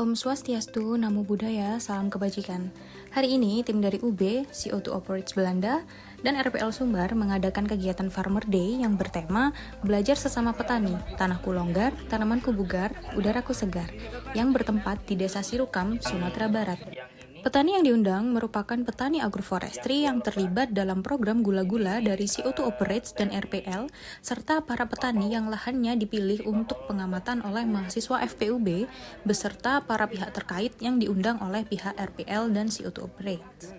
Om Swastiastu, Namo Buddhaya, salam kebajikan. Hari ini tim dari UB, CO2 Operates Belanda, dan RPL Sumbar mengadakan kegiatan Farmer Day yang bertema Belajar Sesama Petani, Tanahku Longgar, Tanamanku Bugar, Udaraku Segar, yang bertempat di Desa Sirukam, Sumatera Barat. Petani yang diundang merupakan petani agroforestry yang terlibat dalam program gula-gula dari CO2 Operates dan RPL, serta para petani yang lahannya dipilih untuk pengamatan oleh mahasiswa FPUB, beserta para pihak terkait yang diundang oleh pihak RPL dan CO2 Operates.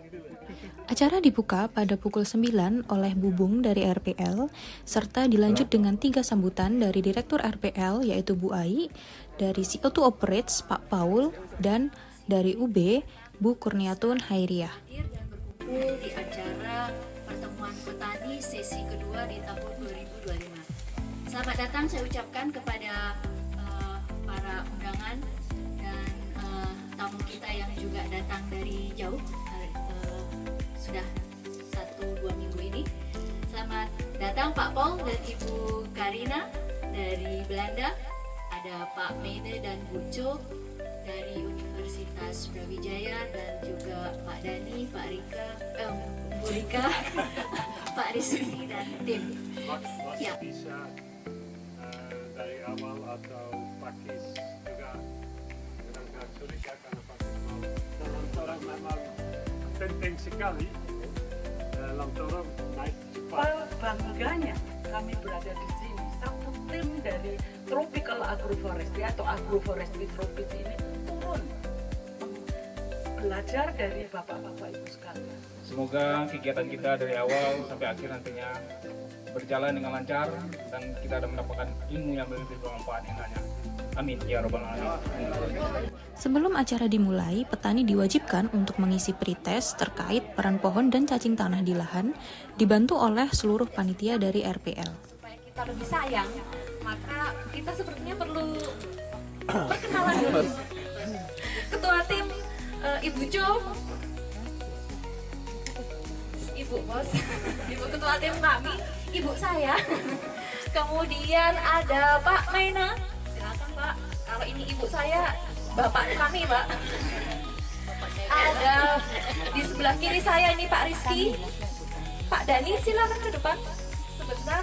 Acara dibuka pada pukul 9 oleh Bubung dari RPL, serta dilanjut dengan 3 sambutan dari Direktur RPL yaitu Bu Ai, dari CO2 Operates Pak Paul, dan dari UB, Bu Kurniatun Hairiah. Dan berkumpul di acara pertemuan petani sesi kedua di tahun 2025. Selamat datang saya ucapkan kepada para undangan dan tamu kita yang juga datang dari jauh, sudah 1-2 minggu ini. Selamat datang Pak Paul dan Ibu Karina dari Belanda. Ada Pak Meide dan Bu Jo dari Universitas Brawijaya, dan juga Pak Dani, Pak Rika, Bu Rika, Pak Rizky dan tim. Ya. Bisa dari awal atau pakis juga dengan Surisha karena pakis mau dalam torong memang penting sekali. Dalam torong naik cepat. Bangganya kami berada di sini, satu tim dari Tropical Agroforestry atau Agroforestry Tropis ini turun belajar dari bapak-bapak ibu sekalian. Semoga kegiatan kita dari awal sampai akhir nantinya berjalan dengan lancar dan kita ada mendapatkan ilmu yang lebih bermanfaat nantinya. Amin ya robbal alamin. Sebelum acara dimulai, petani diwajibkan untuk mengisi pretest terkait peran pohon dan cacing tanah di lahan, dibantu oleh seluruh panitia dari RPL. Supaya kita lebih sayang, maka kita sepertinya perlu perkenalan dulu. Ketua tim Ibu Jo, Ibu Bos, Ibu Ketua tim kami, Ibu saya. Kemudian ada Pak Maina, silakan Pak. Kalau ini Ibu saya, Bapak kami Pak. Ada di sebelah kiri saya ini Pak Rizky, Pak Dani silakan ke depan sebentar.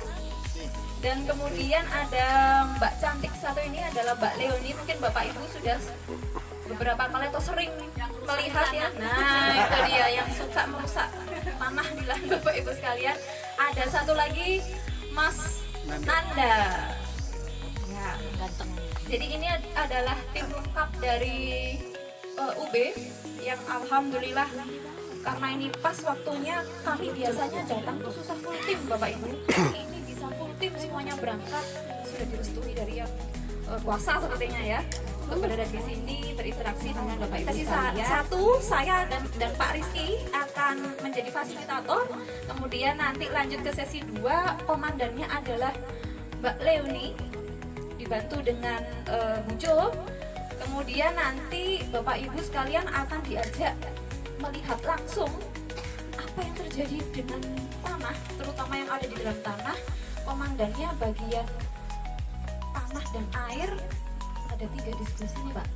Dan kemudian ada Mbak Cantik satu ini adalah Mbak Leoni. Mungkin Bapak Ibu sudah beberapa kali atau sering melihat ya. Nah itu dia yang suka merusak tanah di lahan Bapak Ibu sekalian. Ada satu lagi Mas Nanda. Ya, ganteng. Jadi ini adalah tim lengkap dari UB yang alhamdulillah karena ini pas waktunya. Kami biasanya datang tuh susah full tim Bapak Ibu. Ini bisa full tim semuanya berangkat, sudah direstui dari yang kuasa sepertinya ya, untuk berada di sini berinteraksi dengan Bapak Ibu sekalian. Satu, saya dan Pak Rizky akan menjadi fasilitator. Kemudian nanti lanjut ke sesi 2, komandannya adalah Mbak Leoni, dibantu dengan Bu Jo. Kemudian nanti Bapak Ibu sekalian akan diajak melihat langsung apa yang terjadi dengan tanah, terutama yang ada di dalam tanah. Komandannya bagian tanah dan air, ada 3 di sebelah sini Pak.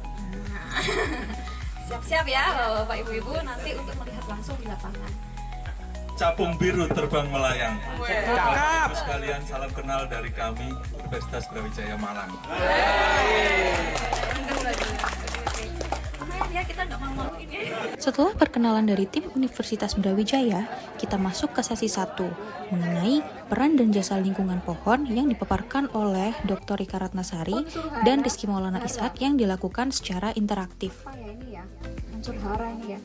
Siap-siap ya Bapak Ibu-Ibu nanti untuk melihat langsung di lapangan. Capung biru terbang melayang. Bapak sekalian, salam kenal dari kami Universitas Brawijaya Malang. Setelah perkenalan dari tim Universitas Brawijaya, kita masuk ke sesi 1 mengenai peran dan jasa lingkungan pohon yang dipaparkan oleh Dr. Rika Ratnasari dan Rizky Maulana Ishak yang dilakukan secara interaktif. Ini ya, unsur hara ini ya.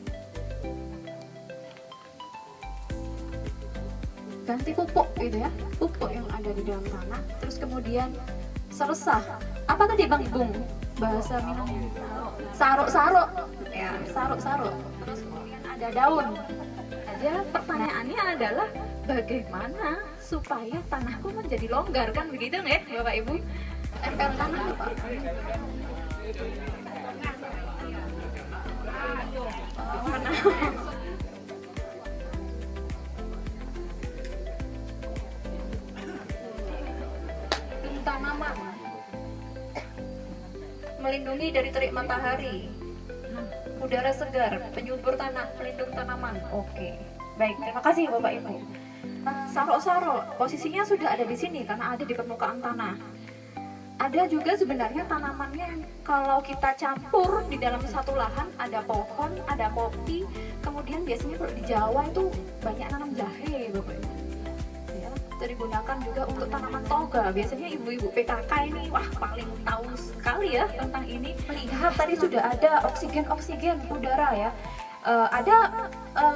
Ganti pupuk gitu ya, pupuk yang ada di dalam tanah. Terus kemudian seresah. Apa tadi Bang Bung? Bahasa minum saruk-saruk. Ya, saruk-saruk. Terus kemudian ada daun. Aja pertanyaannya adalah bagaimana supaya tanahku menjadi longgar, kan begitu nggak Bapak Ibu? RPL tanah apa? Tanaman melindungi dari terik matahari, udara segar, penyubur tanah, pelindung tanaman. Oke, baik, terima kasih Bapak Ibu. Sarok-sarok posisinya sudah ada di sini karena ada di permukaan tanah. Ada juga sebenarnya tanamannya, kalau kita campur di dalam satu lahan, ada pohon, ada kopi, kemudian biasanya kalau di Jawa itu banyak nanam jahe, Bapak Ibu. Ya, digunakan juga untuk tanaman toga. Biasanya ibu-ibu PKK ini wah paling tahu sekali ya tentang ini. Lihat tadi sudah ada oksigen udara ya.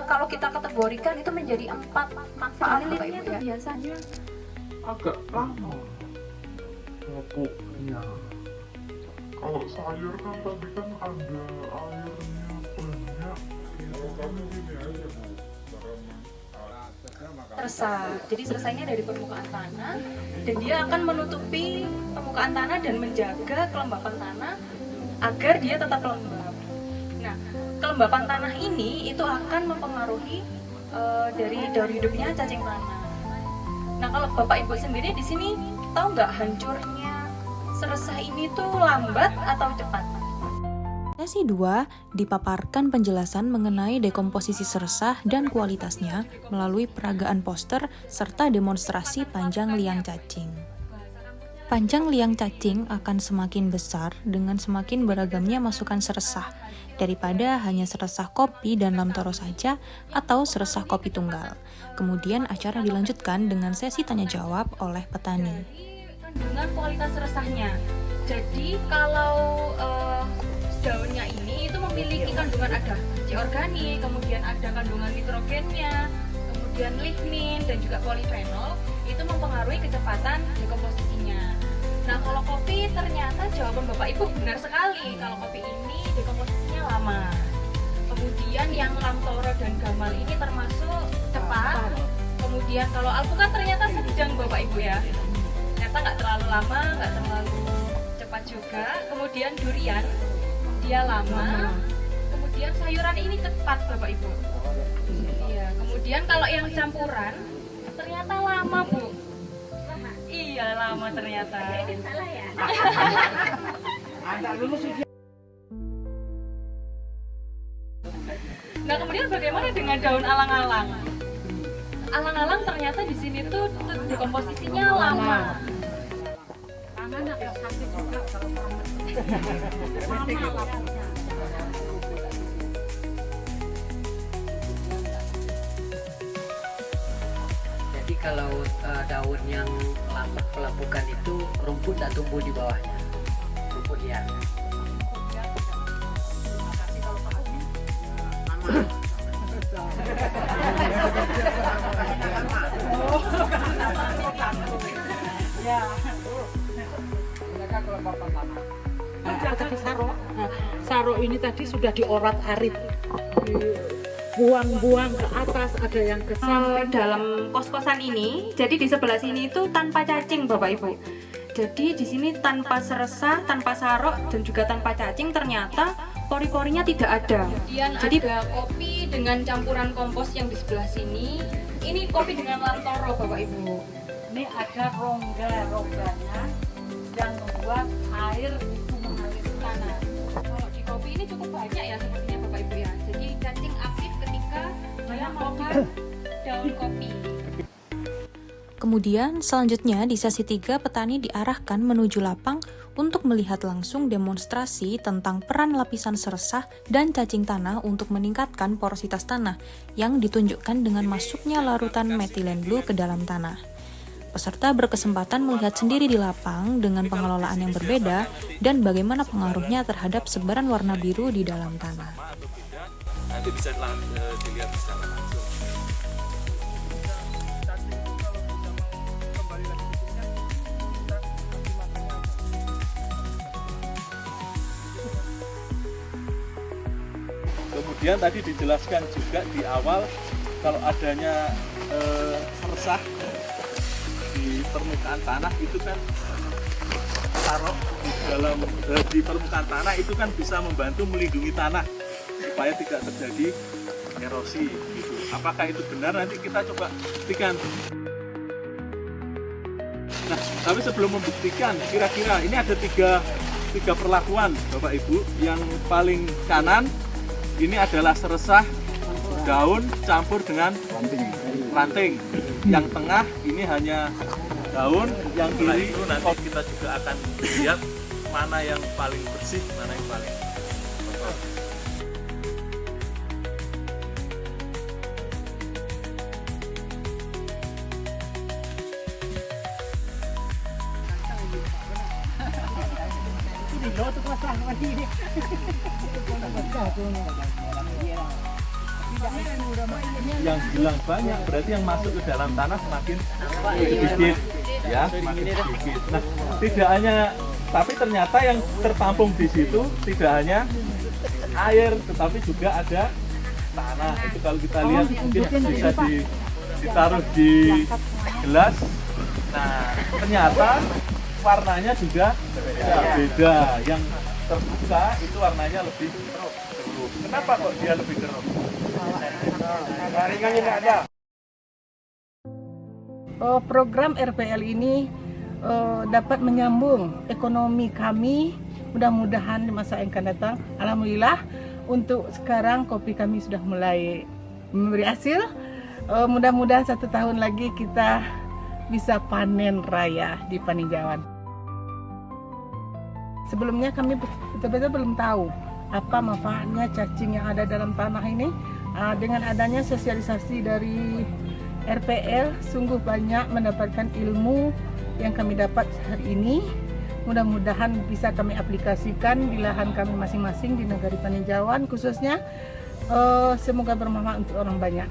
Kalau kita kategorikan itu menjadi 4 manfaat Bapak Ibu ya. Biasanya agak lama pupuknya. Kalau sayur kan tadi kan ada airnya banyak, kan gini aja Bu. Sersah. Jadi sersahnya dari permukaan tanah dan dia akan menutupi permukaan tanah dan menjaga kelembapan tanah agar dia tetap lembab. Nah, kelembapan tanah ini itu akan mempengaruhi dari daur hidupnya cacing tanah. Nah, kalau Bapak Ibu sendiri di sini tahu nggak hancurnya sersah ini tuh lambat atau cepat? Sesi 2 dipaparkan penjelasan mengenai dekomposisi sersah dan kualitasnya melalui peragaan poster serta demonstrasi panjang liang cacing. Panjang liang cacing akan semakin besar dengan semakin beragamnya masukan sersah, daripada hanya sersah kopi dan lamtoro saja atau sersah kopi tunggal. Kemudian acara dilanjutkan dengan sesi tanya jawab oleh petani. Kandungan kualitas sersahnya. Jadi kalau daunnya ini itu memiliki kandungan ada C organik, kemudian ada kandungan nitrogennya, kemudian lignin dan juga polifenol, itu mempengaruhi kecepatan dekomposisinya. Nah, kalau kopi ternyata jawaban Bapak Ibu benar sekali. Kalau kopi ini dekomposisinya lama. Kemudian yang lamtoro dan gamal ini termasuk cepat. Kemudian kalau alpukat ternyata sedang Bapak Ibu ya. Ternyata nggak terlalu lama, nggak terlalu cepat juga. Kemudian durian dia lama. Kemudian sayuran ini cepat Bapak Ibu. Iya. Kemudian kalau yang campuran ternyata lama Bu. Iya lama ternyata. Salah ya. Nah, kemudian bagaimana dengan daun alang-alang? Alang-alang ternyata di sini tuh dekomposisinya lama. Jadi kalau daun yang lambat pelapukan itu rumput tak tumbuh di bawahnya, rumput liar. Sarok ini tadi sudah diorat-arit, buang-buang ke atas, ada yang ke samping. Dalam kos-kosan ini, jadi di sebelah sini itu tanpa cacing Bapak Ibu. Jadi di sini tanpa sersah, tanpa sarok dan juga tanpa cacing, ternyata pori-porinya tidak ada. Kemudian jadi ada kopi dengan campuran kompos yang di sebelah sini. Ini kopi dengan lamtoro Bapak Ibu. Ini ada rongga-rongganya yang membuat air itu mengalir ke tanah. Kalau di kopi ini cukup banyak ya sepertinya Bapak Ibu ya. Jadi cacing aktif ketika dia makan daun kopi. Kemudian selanjutnya di sesi 3 petani diarahkan menuju lapang untuk melihat langsung demonstrasi tentang peran lapisan sersah dan cacing tanah untuk meningkatkan porositas tanah yang ditunjukkan dengan masuknya larutan metilen blue ke dalam tanah. Peserta berkesempatan melihat sendiri di lapang dengan pengelolaan yang berbeda dan bagaimana pengaruhnya terhadap sebaran warna biru di dalam tanah. Nanti bisa dilihat secara langsung. Kemudian tadi dijelaskan juga di awal kalau adanya sersah di permukaan tanah itu kan taruh di dalam di permukaan tanah itu kan bisa membantu melindungi tanah supaya tidak terjadi erosi gitu. Apakah itu benar? Nanti kita coba buktikan. Nah, tapi sebelum membuktikan, kira-kira ini ada tiga perlakuan Bapak Ibu. Yang paling kanan ini adalah seresah daun campur dengan ranting. Yang tengah ini hanya daun, yang kiri nanti kita juga akan lihat mana yang paling bersih, mana yang paling kotor. Yang bilang banyak berarti yang masuk ke dalam tanah semakin sedikit, ya, semakin sedikit. Nah, tidak hanya, tapi ternyata yang tertampung di situ tidak hanya air, tetapi juga ada tanah. Itu kalau kita lihat mungkin bisa ditaruh di gelas. Nah, ternyata warnanya juga beda. Yang terbuka itu warnanya lebih keruh. Kenapa kok dia lebih keruh? Jaringannya nggak ada. Program RPL ini dapat menyambung ekonomi kami. Mudah-mudahan di masa yang akan datang, alhamdulillah untuk sekarang kopi kami sudah mulai memberi hasil. Mudah-mudahan 1 tahun lagi kita bisa panen raya di Paninjauan. Sebelumnya kami betul-betul belum tahu apa manfaatnya cacing yang ada dalam tanah ini. Dengan adanya sosialisasi dari RPL, sungguh banyak mendapatkan ilmu yang kami dapat hari ini. Mudah-mudahan bisa kami aplikasikan di lahan kami masing-masing di Negari Paninjauan khususnya. Semoga bermanfaat untuk orang banyak.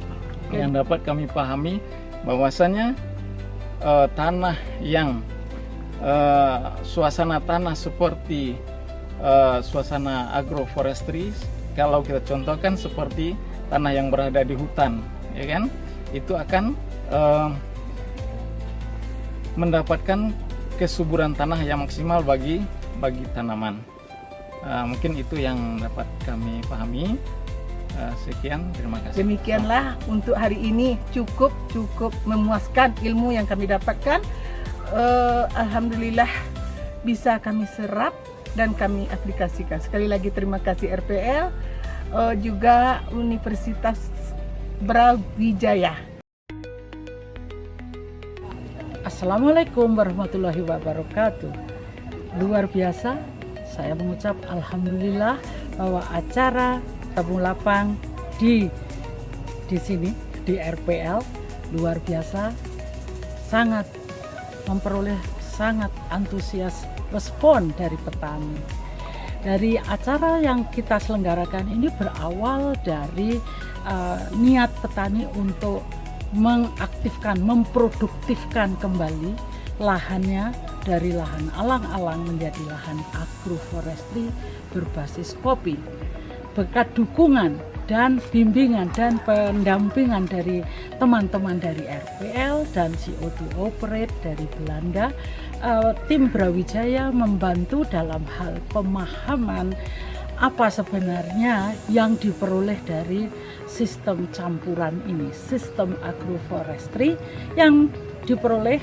Yang dapat kami pahami bahwasanya tanah yang suasana tanah seperti suasana agroforestry, kalau kita contohkan seperti tanah yang berada di hutan, ya kan, itu akan mendapatkan kesuburan tanah yang maksimal bagi tanaman. Mungkin itu yang dapat kami pahami. Sekian, terima kasih. Demikianlah untuk hari ini, cukup memuaskan ilmu yang kami dapatkan. Alhamdulillah bisa kami serap dan kami aplikasikan. Sekali lagi terima kasih RPL, juga Universitas Brawijaya. Assalamualaikum warahmatullahi wabarakatuh. Luar biasa, saya mengucap alhamdulillah bahwa acara tabung lapang di sini di RPL luar biasa, sangat memperoleh sangat antusias respon dari petani. Dari acara yang kita selenggarakan ini berawal dari niat petani untuk mengaktifkan, memproduktifkan kembali lahannya dari lahan alang-alang menjadi lahan agroforestry berbasis kopi. Berkat dukungan dan bimbingan dan pendampingan dari teman-teman dari RPL dan CO2 Operate dari Belanda, tim Brawijaya membantu dalam hal pemahaman apa sebenarnya yang diperoleh dari sistem campuran ini, sistem agroforestry yang diperoleh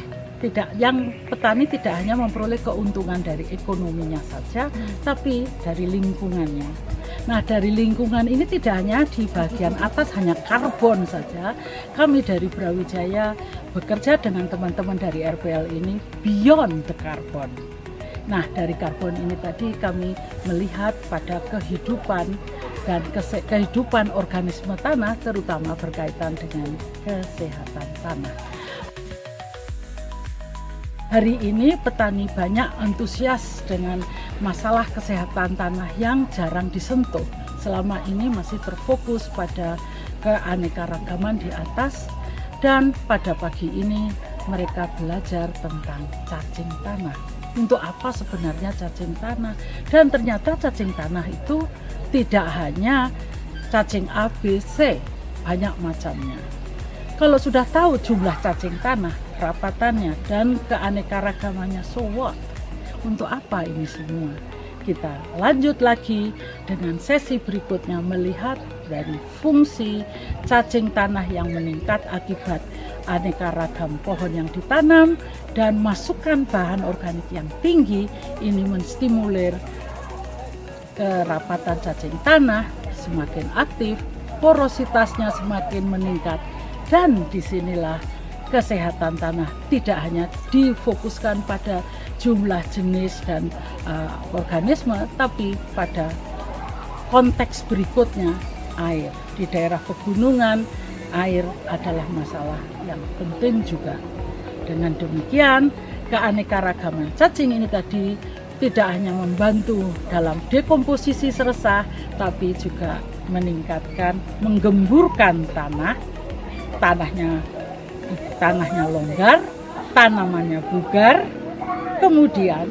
yang petani tidak hanya memperoleh keuntungan dari ekonominya saja, tapi dari lingkungannya. Nah, dari lingkungan ini tidak hanya di bagian atas hanya karbon saja. Kami dari Brawijaya bekerja dengan teman-teman dari RPL ini beyond the carbon. Nah, dari karbon ini tadi kami melihat pada kehidupan dan kehidupan organisme tanah, terutama berkaitan dengan kesehatan tanah. Hari ini petani banyak antusias dengan masalah kesehatan tanah yang jarang disentuh. Selama ini masih terfokus pada keanekaragaman di atas, dan pada pagi ini mereka belajar tentang cacing tanah. Untuk apa sebenarnya cacing tanah? Dan ternyata cacing tanah itu tidak hanya cacing A, B, C, banyak macamnya. Kalau sudah tahu jumlah cacing tanah, rapatannya, dan keanekaragamannya, so what? Untuk apa ini semua? Kita lanjut lagi dengan sesi berikutnya melihat dari fungsi cacing tanah yang meningkat akibat aneka ragam pohon yang ditanam dan masukan bahan organik yang tinggi. Ini menstimulir kerapatan cacing tanah semakin aktif, porositasnya semakin meningkat, dan disinilah kesehatan tanah tidak hanya difokuskan pada jumlah jenis dan organisme, tapi pada konteks berikutnya air. Di daerah pegunungan, air adalah masalah yang penting juga. Dengan demikian, keanekaragaman cacing ini tadi tidak hanya membantu dalam dekomposisi seresah, tapi juga meningkatkan, menggemburkan tanahnya longgar, tanamannya bugar, kemudian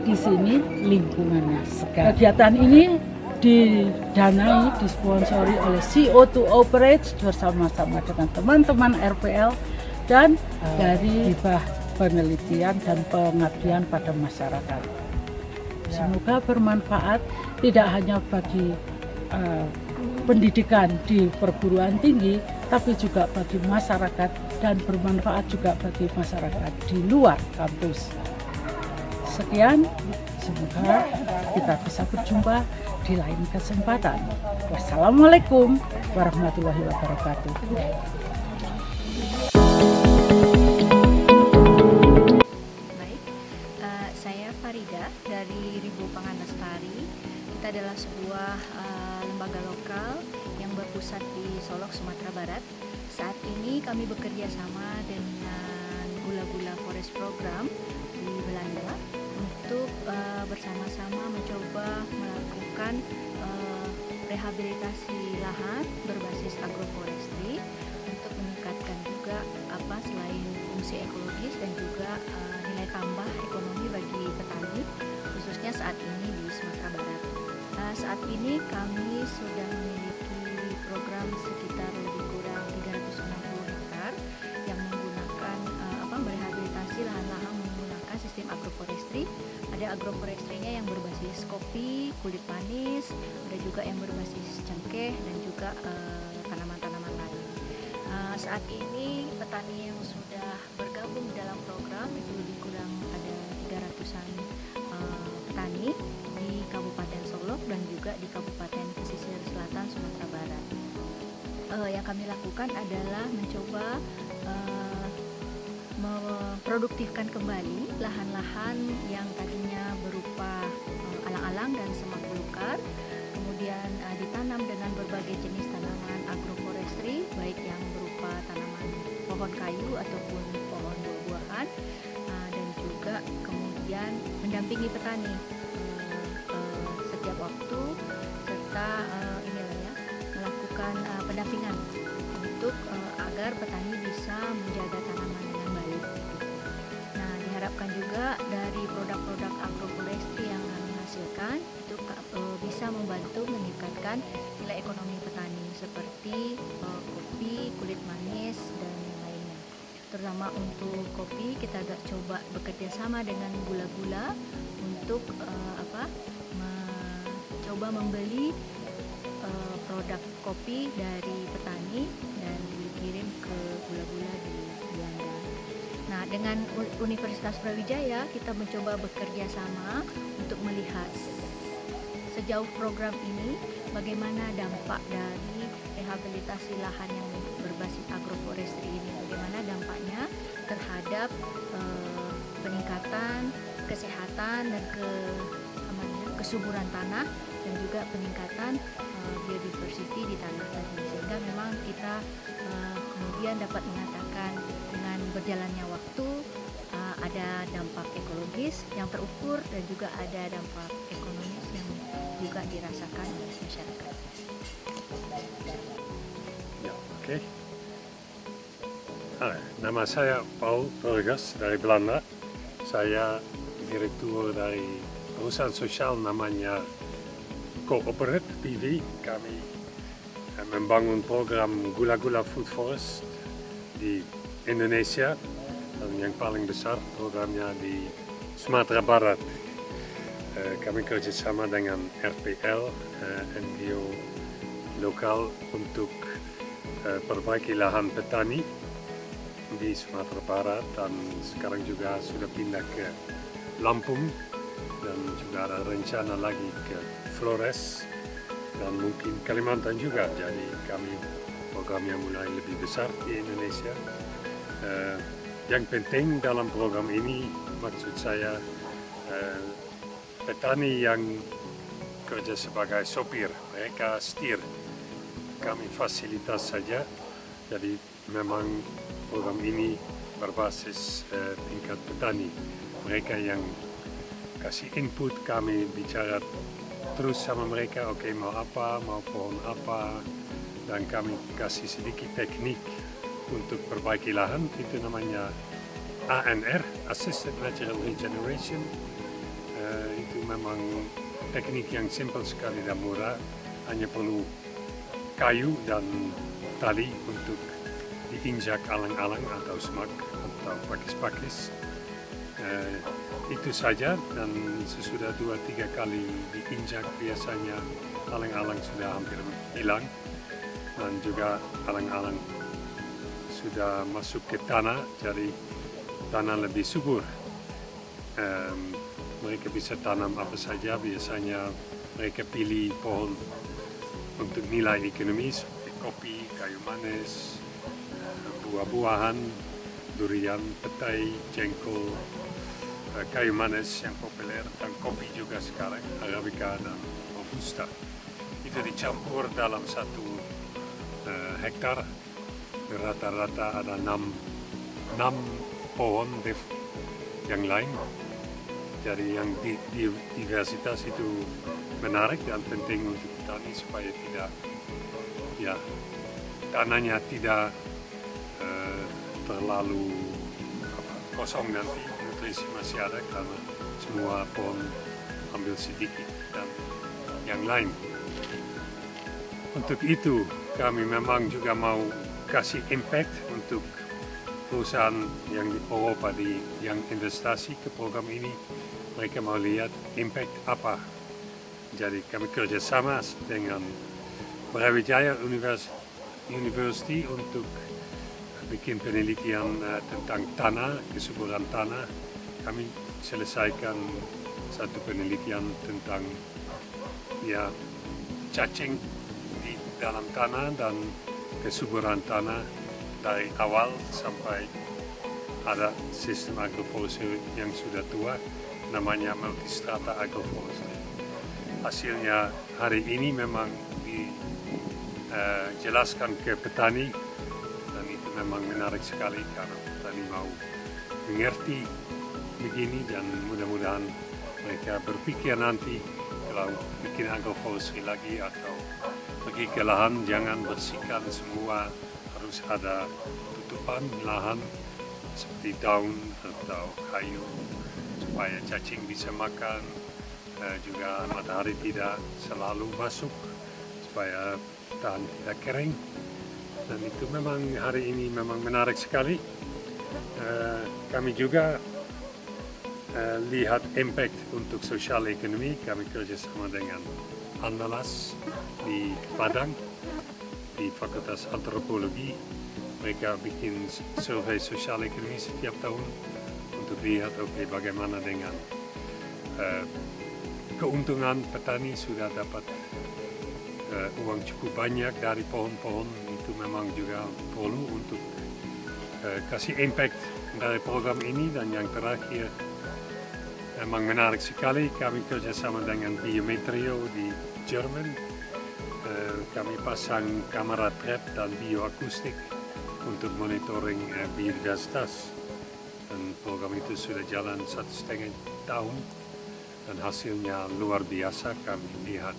di sini lingkungannya segar. Kegiatan ini didanai, disponsori oleh CO2 Operates bersama-sama dengan teman-teman RPL dan dari hibah penelitian dan pengabdian pada masyarakat. Semoga bermanfaat tidak hanya bagi pendidikan di perguruan tinggi, tapi juga bagi masyarakat dan bermanfaat juga bagi masyarakat di luar kampus. Sekian, semoga kita bisa berjumpa di lain kesempatan. Wassalamualaikum warahmatullahi wabarakatuh. Baik, saya Farida dari Ribu Pangan Lestari. Kita adalah sebuah lembaga lokal yang berpusat di Solok, Sumatera Barat. Saat ini kami bekerja sama dengan Gula-Gula Forest Program di Belanda untuk bersama-sama mencoba melakukan rehabilitasi lahan berbasis agroforestry untuk meningkatkan juga selain fungsi ekologis dan juga nilai tambah ekonomi bagi petani, khususnya saat ini di Sumatera Barat. Saat ini kami sudah memiliki program sekitar lebih kurang 360 hektar yang menggunakan merehabilitasi lahan-lahan menggunakan sistem agroforestry. Ada agroforestry-nya yang berbasis kopi, kulit manis, ada juga yang berbasis cengkeh dan juga tanaman-tanaman lain. Saat ini petani yang sudah bergabung dalam program itu lebih kurang ada 300-an petani di Kabupaten Solok dan juga di Kabupaten Pesisir Selatan Sumatera Barat. Yang kami lakukan adalah mencoba memproduktifkan kembali lahan-lahan yang tadinya berupa alang-alang dan semak belukar, kemudian ditanam dengan berbagai jenis tanaman agroforestry, baik yang berupa tanaman pohon kayu ataupun pohon buah-buahan, dan juga kemudian mendampingi petani setiap waktu serta melakukan pendampingan untuk agar petani bisa menjaga tanaman dengan baik. Nah, diharapkan juga dari produk-produk agroforestry yang kami hasilkan itu bisa membantu meningkatkan nilai ekonomi petani seperti kopi, kulit manis dan lainnya. Terutama untuk kopi kita coba bekerja sama dengan Gula-Gula untuk coba membeli produk kopi dari petani dan dikirim ke Gula-Gula di Belanda. Nah, dengan Universitas Brawijaya kita mencoba bekerja sama untuk melihat sejauh program ini bagaimana dampak dari rehabilitasi lahan yang berbasis agroforestry ini, bagaimana dampaknya terhadap peningkatan kesehatan dan kesuburan tanah dan juga peningkatan biodiversity di tanah tadi, sehingga memang kita kemudian dapat mengatakan dengan berjalannya waktu ada dampak ekologis yang terukur dan juga ada dampak ekonomis yang juga dirasakan oleh masyarakat. Ya, oke. Nama saya Paul Burgers dari Belanda. Saya direktur dari perusahaan sosial namanya Cooperate PV. Kami membangun program Gula-Gula Food Forest di Indonesia, dan yang paling besar programnya di Sumatera Barat. Kami kerjasama dengan RPL, NGO lokal untuk perbaiki lahan petani di Sumatera Barat, dan sekarang juga sudah pindah ke Lampung, dan juga ada rencana lagi ke Flores dan mungkin Kalimantan juga. Jadi kami programnya mulai lebih besar di Indonesia. Yang penting dalam program ini, maksud saya, petani yang kerja sebagai sopir, mereka setir, kami fasilitas saja. Jadi memang program ini berbasis tingkat petani. Mereka yang kasih input, kami bicara terus sama mereka, oke, mau apa, mau pohon apa, dan kami kasih sedikit teknik untuk perbaiki lahan. Itu namanya ANR, Assisted Natural Regeneration. Itu memang teknik yang simpel sekali dan murah, hanya perlu kayu dan tali untuk diinjak alang-alang atau semak atau pakis-pakis. Itu saja, dan sesudah 2-3 kali diinjak biasanya alang-alang sudah hampir hilang, dan juga alang-alang sudah masuk ke tanah, jadi tanah lebih subur. Mereka bisa tanam apa saja, biasanya mereka pilih pohon untuk nilai ekonomi seperti kopi, kayu manis, buah-buahan, durian, petai, jengkol, kayu manis yang populer, dan kopi juga sekarang, Arabica dan Robusta. Itu dicampur dalam 1 hektar, rata-rata ada 6 pohon yang lain. Jadi yang diversitas itu menarik dan penting untuk petani supaya tidak, ya, tanahnya tidak terlalu kosong nanti, nutrisi masih ada karena semua pohon ambil sedikit dan yang lain. Untuk itu kami memang juga mau kasih impact untuk perusahaan yang di Eropa yang investasi ke program ini. Mereka mau lihat impact apa. Jadi kami kerjasama dengan Brawijaya University untuk bikin penelitian tentang tanah, kesuburan tanah. Kami selesaikan 1 penelitian tentang, ya, cacing di dalam tanah dan kesuburan tanah dari awal sampai ada sistem agroforestry yang sudah tua, namanya multistrata agroforestry. Hasilnya hari ini memang dijelaskan ke petani, dan itu memang menarik sekali karena petani mau mengerti begini, dan mudah-mudahan mereka berpikir nanti kalau bikin agroforestry lagi atau pergi ke lahan, jangan bersihkan semua, harus ada tutupan lahan seperti daun atau kayu supaya cacing bisa makan, juga matahari tidak selalu masuk supaya tanah tidak kering. Dan itu memang hari ini memang menarik sekali. Kami juga lihat impact untuk sosial ekonomi. Kami kerjasama dengan Andalas di Padang, di Fakultas Antropologi. Mereka bikin survei sosial ekonomi setiap tahun untuk lihat bagaimana dengan keuntungan petani sudah dapat uang cukup banyak dari pohon-pohon. Itu memang juga perlu untuk kasih impact dari program ini. Dan yang terakhir, memang menarik sekali, kami kerjasama dengan Biometrio di Jerman. Kami pasang kamera trap dan bioakustik untuk monitoring biodiversitas, dan program itu sudah jalan 1,5 tahun dan hasilnya luar biasa. Kami lihat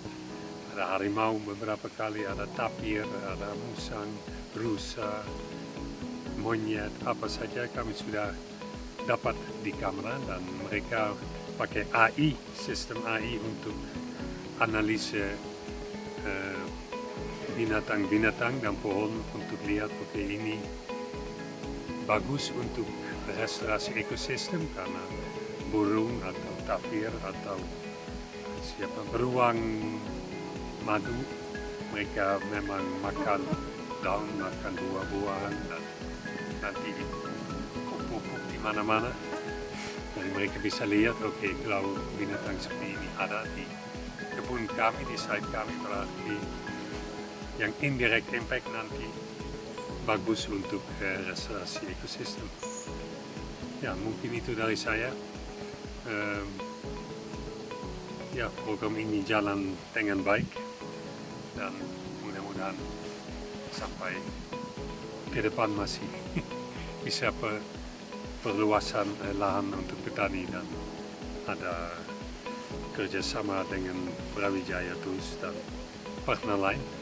ada harimau beberapa kali, ada tapir, ada musang, rusa, monyet, apa saja kami sudah dapat di kamera, dan mereka pakai AI, sistem AI untuk analisa binatang-binatang dan pohon untuk lihat ini bagus untuk restorasi ekosistem karena burung atau tapir atau beruang madu mereka memang makan daun, makan buah-buahan dan nanti pupuk di mana-mana. Dan mereka bisa lihat, oke, kalau binatang seperti ini ada di kebun kami, di site kami, berarti yang indirect impact nanti bagus untuk restorasi ekosistem. Ya, mungkin itu dari saya. Ya, program ini jalan dengan baik dan mudah-mudahan sampai ke depan masih bisa perluasan lahan untuk petani dan ada kerjasama dengan Brawijaya Terus dan partner lain.